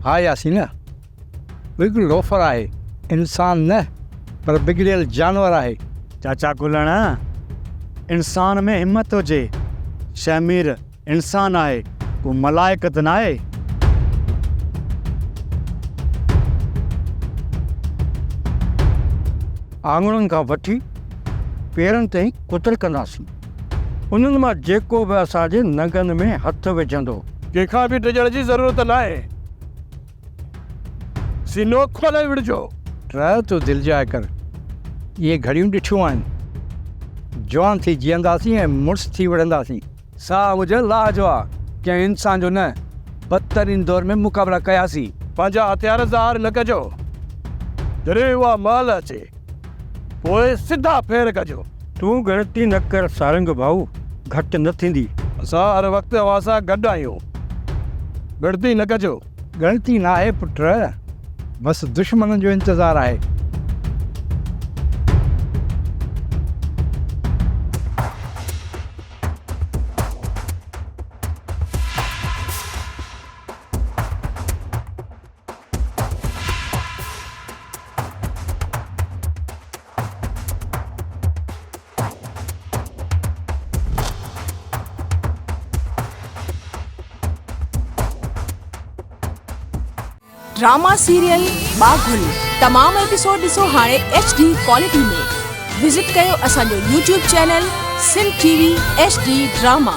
हाँ यासीन, बिल्कुल लोफर आहे, इंसान न पर बिगड़ियल जानवर आहे। चाचा गुलण, इंसान में हिम्मत हुजे, शमीर इंसान आहे, को मलाइकत न आहे। आंगुरनि खां वठी पेरनि ताईं कुतर कंदासीं, उन्हनि मां जेको बि असांजे नंगनि में हथ विझंदो कंहिंखां बि टिजण जी ज़रूरत न आहे, सीनो खोले विझो। रह तूं दिलि जाए कर, इहे घड़ियूं ॾिठियूं आहिनि, जवान थी जीअंदासीं ऐं मुड़ुस थी विढ़ंदासीं। साह मुझे लाजवा कंहिं इंसान जो न बदतरीन दौर में मुक़ाबला कयासीं। पंहिंजा हथियार ज़ाहिर न कजो, जॾहिं उहा महिल अचे पोइ सिधा फेर कजो। तूं ग़लती न कर सारंग भाऊ, घटि न थींदी। असां हर वक़्तु अवां सां गॾु आहियूं, ग़लती न कजो। ग़लती न आहे पुट, बसि दुश्मननि जो इंतज़ारु आहे। ड्रामा सीरियल बाघुल तमाम एपिसोड ॾिसो हाणे HD क्वालिटी में। विजिट कयो असांजो YouTube चैनल SindhTVHD ड्रामा।